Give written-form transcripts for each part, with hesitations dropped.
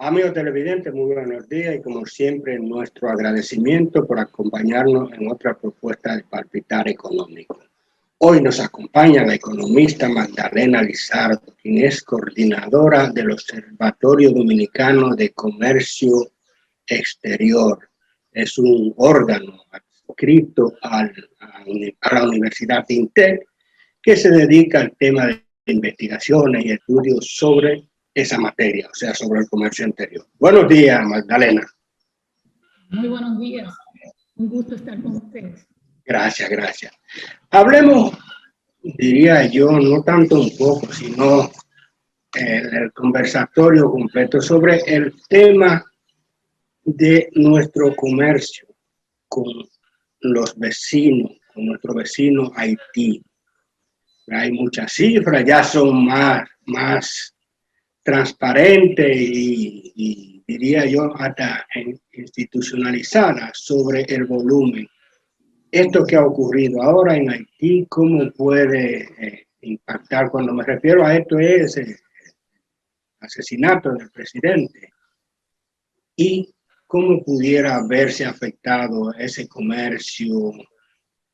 Amigos televidentes, muy buenos días y como siempre nuestro agradecimiento por acompañarnos en otra propuesta de Palpitar Económico. Hoy nos acompaña la economista Magdalena Lizardo, quien es coordinadora del Observatorio Dominicano de Comercio Exterior. Es un órgano adscrito a la Universidad de INTEC que se dedica al tema de investigaciones y estudios sobre esa materia, o sea, sobre el comercio exterior. Buenos días, Magdalena. Muy buenos días. Un gusto estar con ustedes. Gracias, gracias. Hablemos, diría yo, no tanto un poco, sino el conversatorio completo sobre el tema de nuestro comercio con los vecinos, con nuestro vecino Haití. Hay muchas cifras, ya son más transparente y diría yo hasta institucionalizada sobre el volumen. Esto que ha ocurrido ahora en Haití, ¿cómo puede impactar? Cuando me refiero a esto es el asesinato del presidente y cómo pudiera verse afectado ese comercio,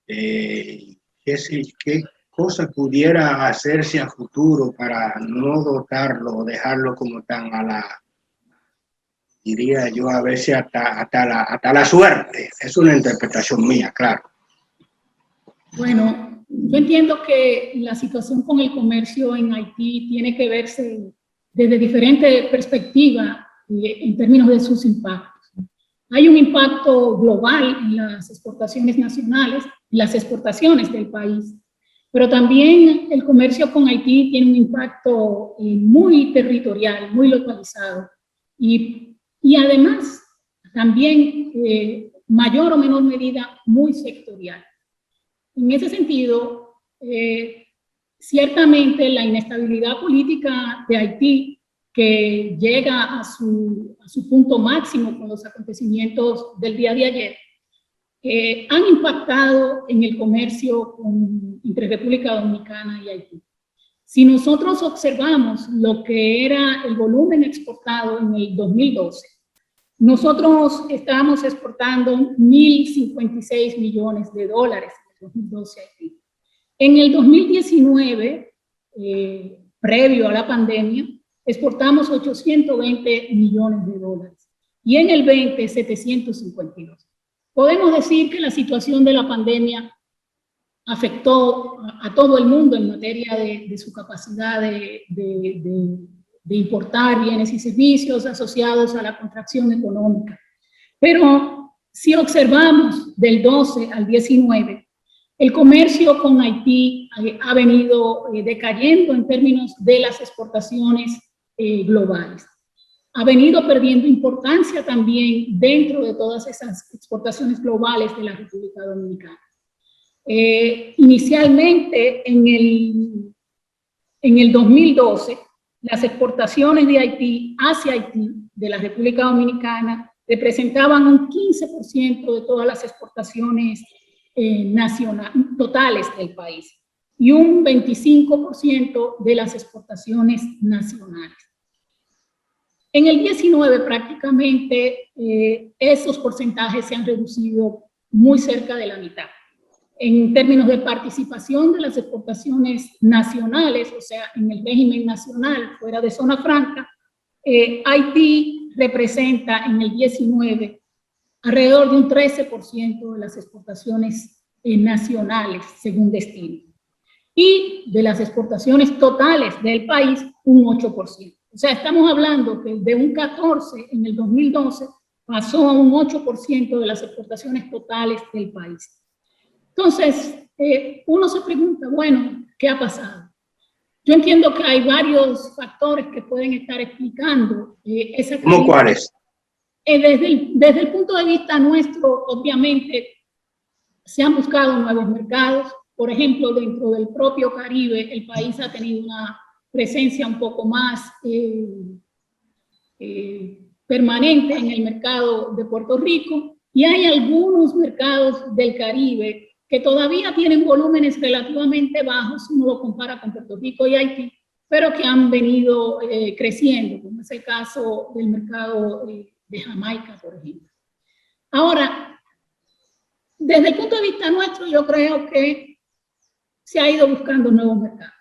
qué cosa pudiera hacerse a futuro para no dotarlo o dejarlo como tan a la, diría yo, a veces hasta la suerte. Es una interpretación mía, claro. Bueno, yo entiendo que la situación con el comercio en Haití tiene que verse desde diferentes perspectivas en términos de sus impactos. Hay un impacto global en las exportaciones nacionales, en las exportaciones del país, pero también el comercio con Haití tiene un impacto muy territorial, muy localizado y además también mayor o menor medida muy sectorial. En ese sentido, ciertamente la inestabilidad política de Haití, que llega a su punto máximo con los acontecimientos del día de ayer, han impactado en el comercio entre República Dominicana y Haití. Si nosotros observamos lo que era el volumen exportado en el 2012, nosotros estábamos exportando 1.056 millones de dólares en el 2012 a Haití. En el 2019, previo a la pandemia, exportamos 820 millones de dólares y en el 20, 752. Podemos decir que la situación de la pandemia afectó a todo el mundo en materia de su capacidad de importar bienes y servicios asociados a la contracción económica. Pero si observamos del 12 al 19, el comercio con Haití ha venido decayendo en términos de las exportaciones globales. Ha venido perdiendo importancia también dentro de todas esas exportaciones globales de la República Dominicana. Inicialmente, en el 2012, las exportaciones de Haití hacia Haití, de la República Dominicana, representaban un 15% de todas las exportaciones totales del país y un 25% de las exportaciones nacionales. En el 19 prácticamente esos porcentajes se han reducido muy cerca de la mitad. En términos de participación de las exportaciones nacionales, o sea, en el régimen nacional fuera de zona franca, Haití representa en el 19 alrededor de un 13% de las exportaciones nacionales según destino. Y de las exportaciones totales del país, un 8%. O sea, estamos hablando que de un 14% en el 2012 pasó a un 8% de las exportaciones totales del país. Entonces, uno se pregunta, bueno, ¿qué ha pasado? Yo entiendo que hay varios factores que pueden estar explicando esa caída. ¿Cómo cuáles? Desde el punto de vista nuestro, obviamente, se han buscado nuevos mercados. Por ejemplo, dentro del propio Caribe, el país ha tenido una presencia un poco más permanente en el mercado de Puerto Rico, y hay algunos mercados del Caribe que todavía tienen volúmenes relativamente bajos si uno lo compara con Puerto Rico y Haití, pero que han venido creciendo, como es el caso del mercado de Jamaica, por ejemplo. Ahora, desde el punto de vista nuestro, yo creo que se ha ido buscando nuevos mercados.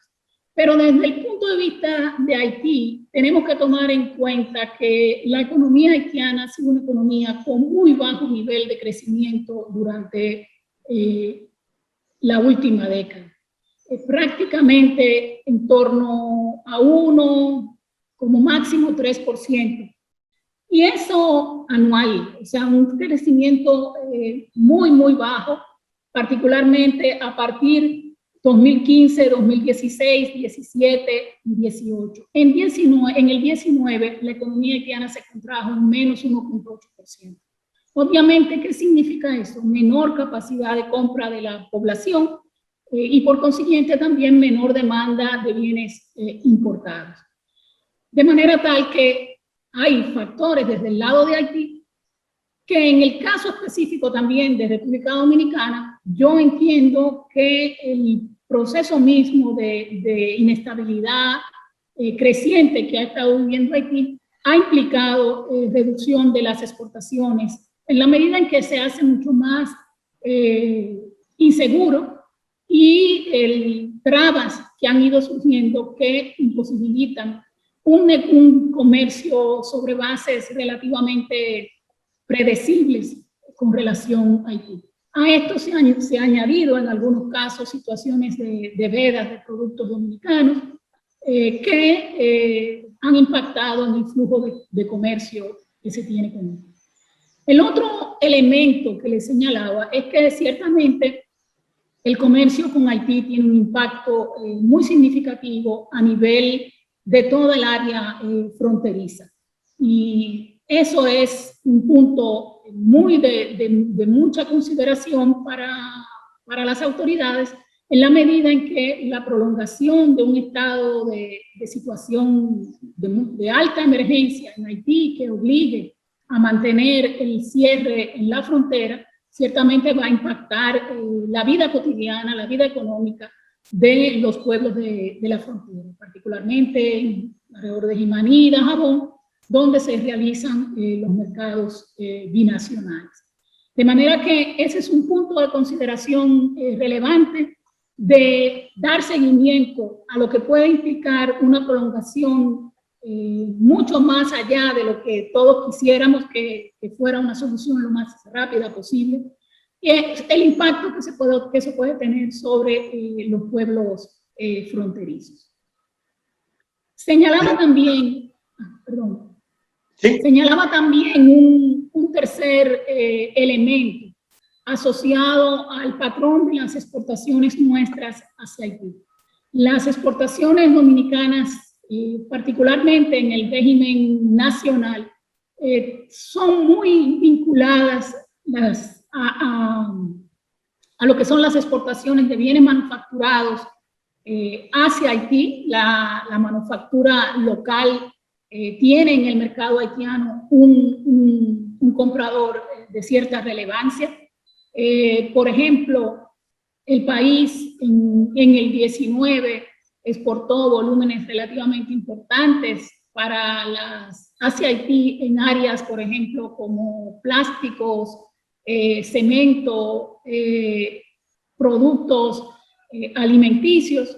Pero desde el punto de vista de Haití, tenemos que tomar en cuenta que la economía haitiana ha sido una economía con muy bajo nivel de crecimiento durante la última década. Prácticamente en torno a 1, como máximo 3%. Y eso anual, o sea, un crecimiento muy, muy bajo, particularmente a partir 2015, 2016, 17 y 18. En el 19, la economía haitiana se contrajo en menos 1,8%. Obviamente, ¿qué significa eso? Menor capacidad de compra de la población y por consiguiente también menor demanda de bienes importados. De manera tal que hay factores desde el lado de Haití que en el caso específico también de República Dominicana, yo entiendo que el proceso mismo de inestabilidad creciente que ha estado viviendo Haití ha implicado reducción de las exportaciones en la medida en que se hace mucho más inseguro y trabas que han ido surgiendo que imposibilitan un comercio sobre bases relativamente predecibles con relación a Haití. A esto se ha añadido en algunos casos situaciones de vedas de productos dominicanos que han impactado en el flujo de comercio que se tiene con Haití. El otro elemento que les señalaba es que ciertamente el comercio con Haití tiene un impacto muy significativo a nivel de toda el área fronteriza. Y eso es un punto muy de mucha consideración para las autoridades en la medida en que la prolongación de un estado de situación de alta emergencia en Haití que obligue a mantener el cierre en la frontera ciertamente va a impactar la vida cotidiana, la vida económica de los pueblos de la frontera, particularmente alrededor de Jimaní, Dajabón, donde se realizan los mercados binacionales. De manera que ese es un punto de consideración relevante de dar seguimiento a lo que puede implicar una prolongación mucho más allá de lo que todos quisiéramos que fuera una solución lo más rápida posible, y el impacto que eso puede tener sobre los pueblos fronterizos. Señalaba también, ¿sí? Señalaba también un tercer elemento asociado al patrón de las exportaciones nuestras hacia Haití. Las exportaciones dominicanas, particularmente en el régimen nacional, son muy vinculadas a lo que son las exportaciones de bienes manufacturados hacia Haití. La manufactura local tiene en el mercado haitiano un comprador de cierta relevancia. Por ejemplo, el país en el 19 exportó volúmenes relativamente importantes hacia Haití en áreas, por ejemplo, como plásticos, cemento, productos alimenticios,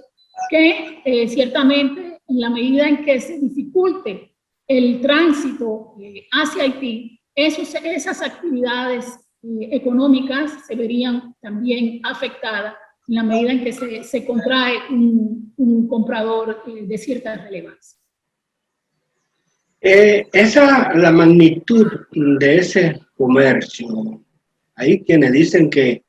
que ciertamente en la medida en que se dificulte el tránsito hacia Haití, esas actividades económicas se verían también afectadas en la medida en que se contrae un comprador de cierta relevancia. La magnitud de ese comercio, hay quienes dicen que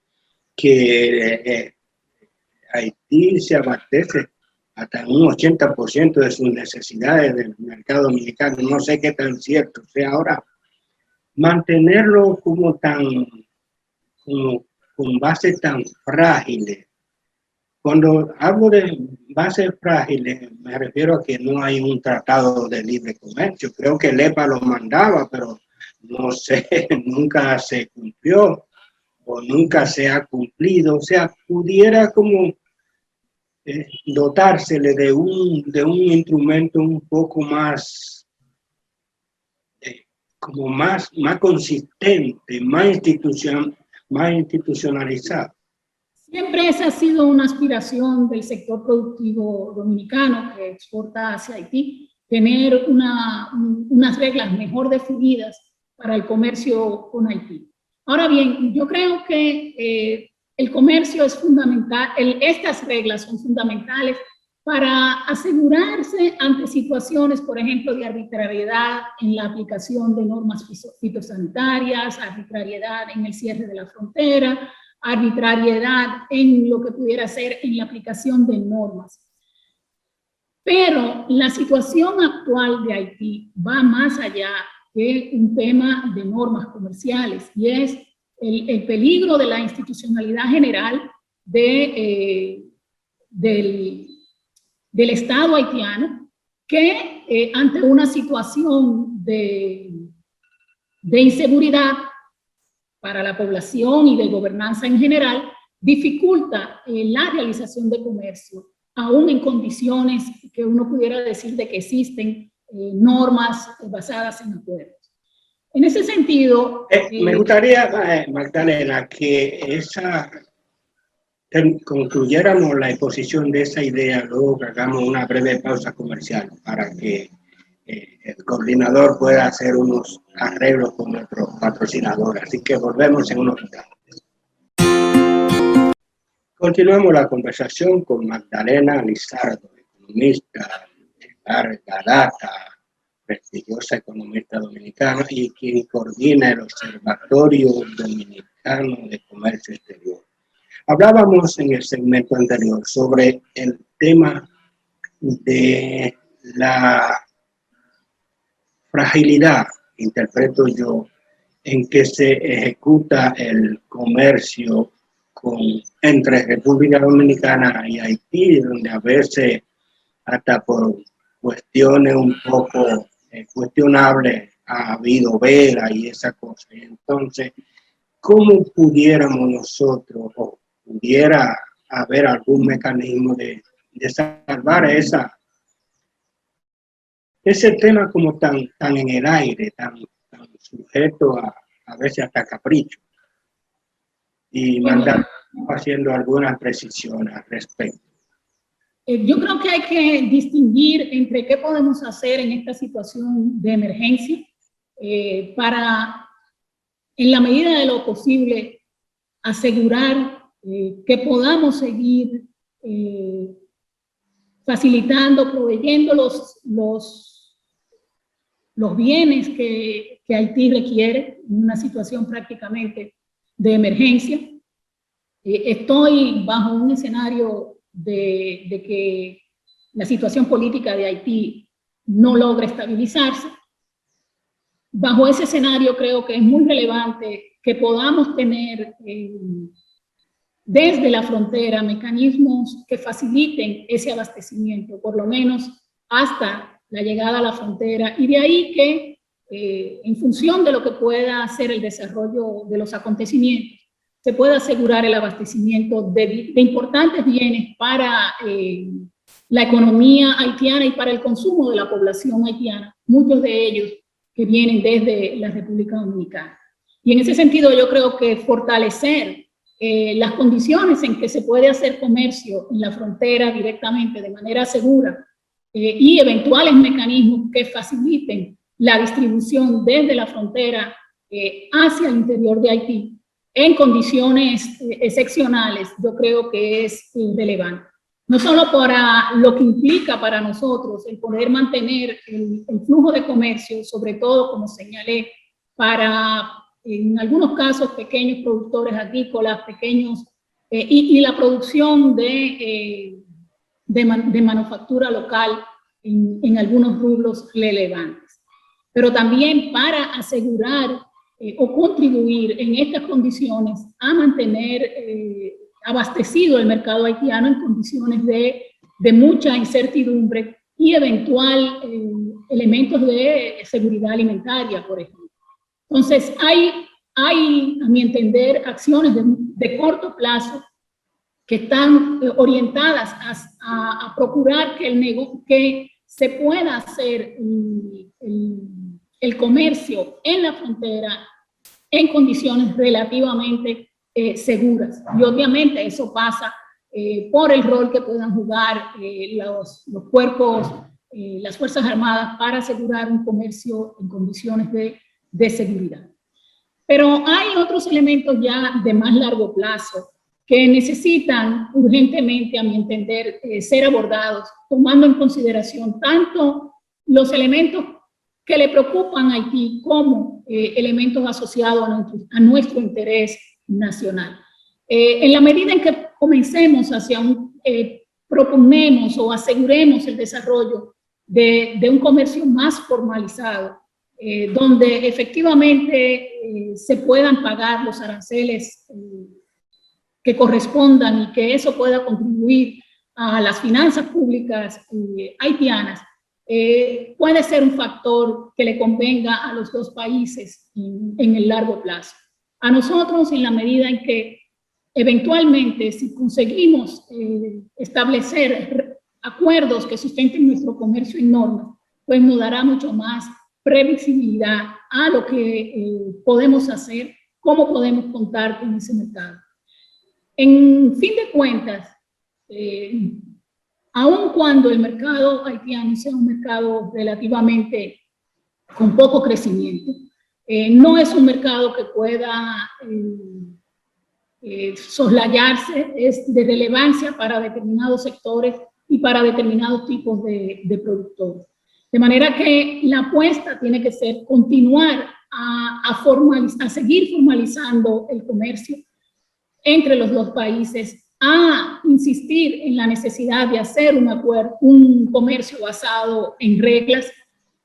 Haití se abastece hasta un 80% de sus necesidades del mercado dominicano. No sé qué tan cierto sea ahora. Mantenerlo como con bases tan frágiles. Cuando hablo de bases frágiles, me refiero a que no hay un tratado de libre comercio. Creo que el EPA lo mandaba, pero no sé, nunca se cumplió o nunca se ha cumplido. O sea, pudiera como dotársele de un instrumento un poco más, como más consistente, más institucionalizado. Siempre esa ha sido una aspiración del sector productivo dominicano que exporta hacia Haití, tener unas reglas mejor definidas para el comercio con Haití. Ahora bien, yo creo que el comercio es fundamental, estas reglas son fundamentales para asegurarse ante situaciones, por ejemplo, de arbitrariedad en la aplicación de normas fitosanitarias, arbitrariedad en el cierre de la frontera, arbitrariedad en lo que pudiera ser en la aplicación de normas. Pero la situación actual de Haití va más allá que un tema de normas comerciales y es el peligro de la institucionalidad general del Estado haitiano que ante una situación de inseguridad para la población y de gobernanza en general, dificulta la realización de comercio, aún en condiciones que uno pudiera decir de que existen normas basadas en acuerdos. En ese sentido... me gustaría, Magdalena, que concluyéramos la exposición de esa idea, luego que hagamos una breve pausa comercial para que el coordinador pueda hacer unos arreglos con nuestro patrocinador. Así que volvemos en unos instantes. Continuamos la conversación con Magdalena Lizardo, economista de larga data, prestigiosa economista dominicana y quien coordina el Observatorio Dominicano de Comercio Exterior. Hablábamos en el segmento anterior sobre el tema de la fragilidad, interpreto yo, en que se ejecuta el comercio entre República Dominicana y Haití, donde a veces hasta por cuestiones un poco cuestionables ha habido vela y esa cosa. Y entonces, ¿cómo pudiéramos nosotros, o pudiera haber algún mecanismo de salvar ese tema como tan en el aire, tan sujeto a veces hasta capricho? Y mandar haciendo algunas precisiones al respecto. Yo creo que hay que distinguir entre qué podemos hacer en esta situación de emergencia para, en la medida de lo posible, asegurar que podamos seguir facilitando, proveyendo los bienes que Haití requiere en una situación prácticamente de emergencia. Estoy bajo un escenario de que la situación política de Haití no logra estabilizarse. Bajo ese escenario creo que es muy relevante que podamos tener desde la frontera mecanismos que faciliten ese abastecimiento, por lo menos hasta la llegada a la frontera, y de ahí que en función de lo que pueda ser el desarrollo de los acontecimientos, se pueda asegurar el abastecimiento de importantes bienes para la economía haitiana y para el consumo de la población haitiana, muchos de ellos que vienen desde la República Dominicana. Y en ese sentido yo creo que fortalecer las condiciones en que se puede hacer comercio en la frontera directamente de manera segura y eventuales mecanismos que faciliten la distribución desde la frontera hacia el interior de Haití en condiciones excepcionales, yo creo que es relevante. No solo para lo que implica para nosotros el poder mantener el flujo de comercio, sobre todo, como señalé, para, en algunos casos, pequeños productores agrícolas, pequeños, y la producción de manufactura local en algunos rubros relevantes. Pero también para asegurar o contribuir en estas condiciones a mantener abastecido el mercado haitiano en condiciones de mucha incertidumbre y eventual elementos de seguridad alimentaria, por ejemplo. Entonces, hay a mi entender, acciones de corto plazo que están orientadas a procurar que se pueda hacer el comercio en la frontera en condiciones relativamente seguras. Y obviamente eso pasa por el rol que puedan jugar los cuerpos, las Fuerzas Armadas para asegurar un comercio en condiciones de seguridad. Pero hay otros elementos ya de más largo plazo que necesitan urgentemente, a mi entender, ser abordados, tomando en consideración tanto los elementos que le preocupan a Haití como elementos asociados a nuestro interés nacional. En la medida en que comencemos proponemos o aseguremos el desarrollo de un comercio más formalizado, donde efectivamente se puedan pagar los aranceles que correspondan y que eso pueda contribuir a las finanzas públicas haitianas, puede ser un factor que le convenga a los dos países en el largo plazo. A nosotros, en la medida en que eventualmente, si conseguimos establecer acuerdos que sustenten nuestro comercio en normas, pues nos dará mucho más previsibilidad a lo que podemos hacer, cómo podemos contar con ese mercado. En fin de cuentas, aun cuando el mercado haitiano sea un mercado relativamente con poco crecimiento, no es un mercado que pueda soslayarse, es de relevancia para determinados sectores y para determinados tipos de productores. De manera que la apuesta tiene que ser continuar a seguir formalizando el comercio entre los dos países, a insistir en la necesidad de hacer un comercio basado en reglas.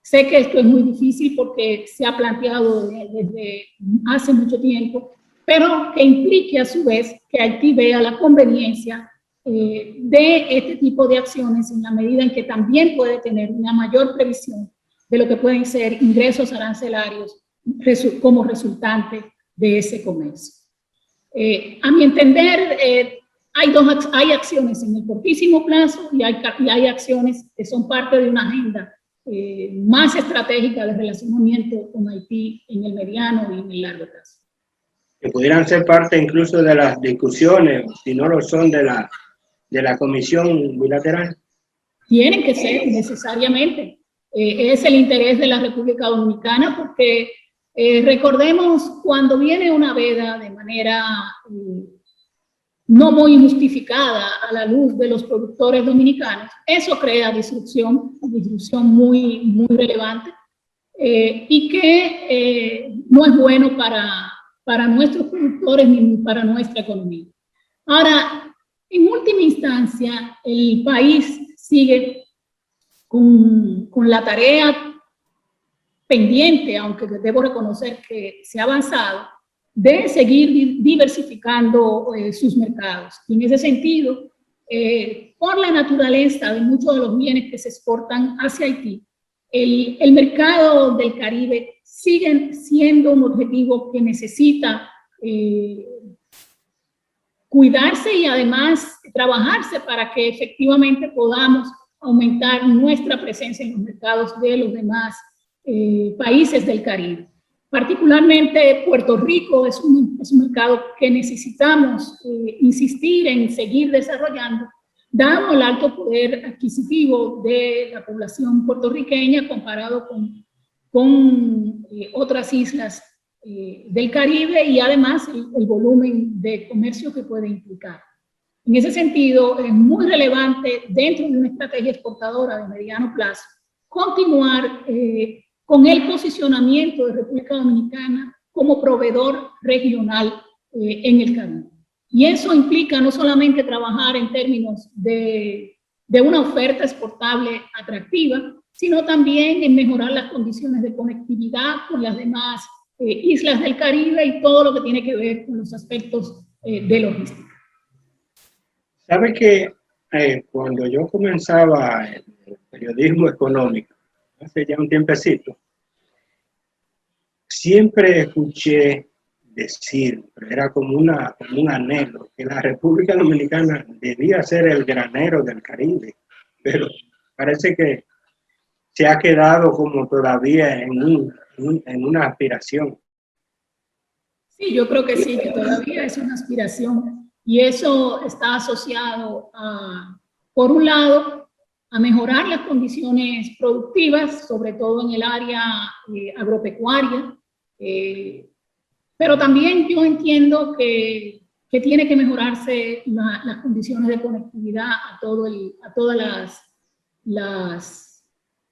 Sé que esto es muy difícil porque se ha planteado desde hace mucho tiempo, pero que implique a su vez que Haití vea la conveniencia de este tipo de acciones en la medida en que también puede tener una mayor previsión de lo que pueden ser ingresos arancelarios como resultante de ese comercio. A mi entender, hay acciones en el cortísimo plazo y hay acciones que son parte de una agenda más estratégica de relacionamiento con Haití en el mediano y en el largo plazo. Que pudieran ser parte incluso de las discusiones, si no lo son, de la comisión bilateral. Tienen que ser necesariamente. Es el interés de la República Dominicana porque recordemos cuando viene una veda de manera no muy justificada a la luz de los productores dominicanos, eso crea disrupción muy, muy relevante y que no es bueno para nuestros productores ni para nuestra economía. Ahora, en última instancia, el país sigue con la tarea pendiente, aunque debo reconocer que se ha avanzado, de seguir diversificando sus mercados. Y en ese sentido, por la naturaleza de muchos de los bienes que se exportan hacia Haití, el mercado del Caribe sigue siendo un objetivo que necesita cuidarse y además trabajarse para que efectivamente podamos aumentar nuestra presencia en los mercados de los demás países del Caribe. Particularmente Puerto Rico es un mercado que necesitamos insistir en seguir desarrollando, dado el alto poder adquisitivo de la población puertorriqueña comparado con otras islas del Caribe y además el volumen de comercio que puede implicar. En ese sentido, es muy relevante dentro de una estrategia exportadora de mediano plazo continuar con el posicionamiento de República Dominicana como proveedor regional en el Caribe. Y eso implica no solamente trabajar en términos de una oferta exportable atractiva, sino también en mejorar las condiciones de conectividad con las demás islas del Caribe y todo lo que tiene que ver con los aspectos de logística. ¿Sabe que cuando yo comenzaba el periodismo económico, hace ya un tiempecito, siempre escuché decir, pero era como un anhelo, que la República Dominicana debía ser el granero del Caribe, pero parece que se ha quedado como todavía en una aspiración. Sí, yo creo que sí, que todavía es una aspiración y eso está asociado a, por un lado, a mejorar las condiciones productivas, sobre todo en el área agropecuaria, pero también yo entiendo que tiene que mejorarse las condiciones de conectividad a todas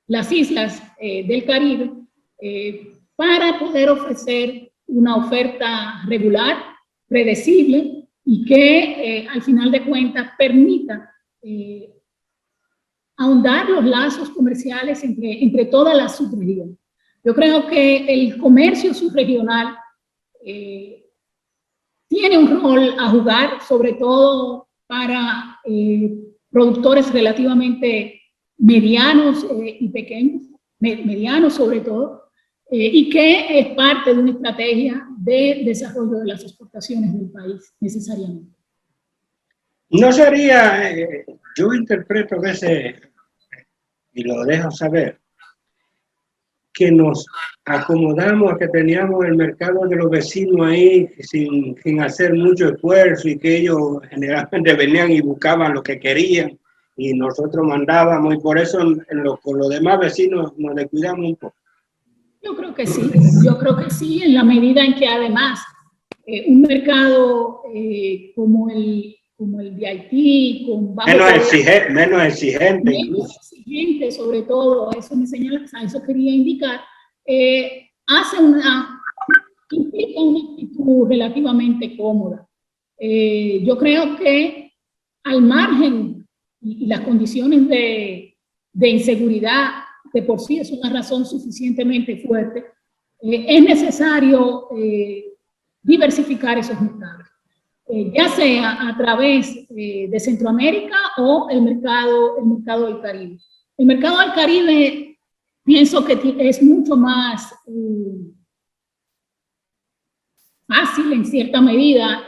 las islas del Caribe para poder ofrecer una oferta regular, predecible y que al final de cuentas permita ahondar los lazos comerciales entre todas las subregiones. Yo creo que el comercio subregional tiene un rol a jugar, sobre todo para productores relativamente medianos y pequeños, medianos sobre todo, y que es parte de una estrategia de desarrollo de las exportaciones del país, necesariamente. No sería, yo interpreto a veces, y lo dejo saber, que nos acomodamos a que teníamos el mercado de los vecinos ahí sin hacer mucho esfuerzo y que ellos generalmente venían y buscaban lo que querían y nosotros mandábamos y por eso con los demás vecinos nos descuidamos un poco. Yo creo que sí, en la medida en que además un mercado como el de Haití, con bajo menos exigente, sobre todo, eso me señala, a eso quería indicar, implica una actitud relativamente cómoda. Yo creo que al margen y las condiciones de inseguridad de por sí es una razón suficientemente fuerte, es necesario diversificar esos mercados, ya sea a través de Centroamérica o el mercado del Caribe. El mercado del Caribe pienso que es mucho más fácil en cierta medida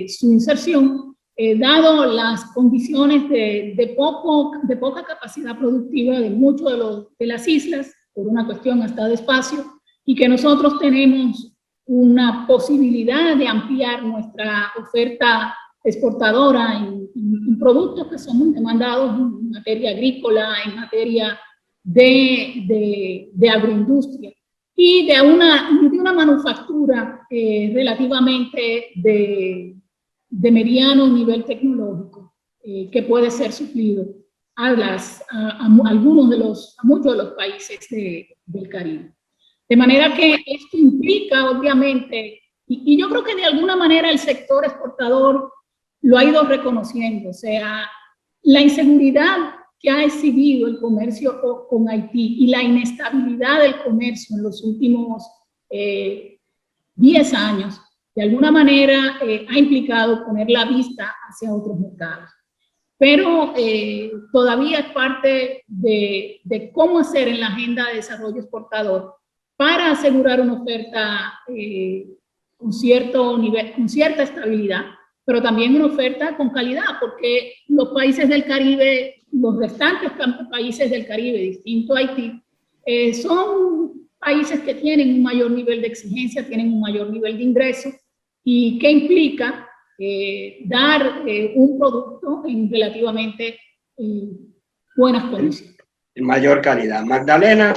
su inserción, dado las condiciones de poca capacidad productiva de muchas de las islas, por una cuestión hasta de espacio, y que nosotros tenemos una posibilidad de ampliar nuestra oferta exportadora en productos que son muy demandados en materia agrícola, en materia de agroindustria y de una manufactura relativamente de mediano nivel tecnológico que puede ser suplido a muchos de los países del Caribe. De manera que esto implica, obviamente, y yo creo que de alguna manera el sector exportador lo ha ido reconociendo, o sea, la inseguridad que ha exhibido el comercio con Haití y la inestabilidad del comercio en los últimos 10 años, de alguna manera ha implicado poner la vista hacia otros mercados. Pero todavía es parte de cómo hacer en la agenda de desarrollo exportador para asegurar una oferta con cierto nivel, con cierta estabilidad, pero también una oferta con calidad, porque los países del Caribe, los restantes países del Caribe, distinto a Haití, son países que tienen un mayor nivel de exigencia, tienen un mayor nivel de ingresos, y que implica dar un producto en relativamente buenas condiciones. En mayor calidad. Magdalena,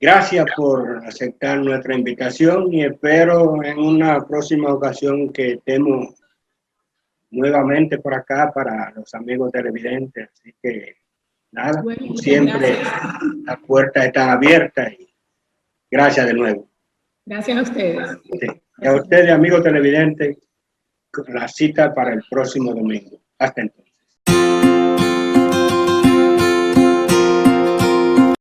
gracias por aceptar nuestra invitación y espero en una próxima ocasión que estemos nuevamente por acá para los amigos televidentes. Así que nada, bueno, como siempre, las puertas están abiertas y gracias de nuevo. Gracias a ustedes. Sí. Y a ustedes, amigos televidentes, la cita para el próximo domingo. Hasta entonces.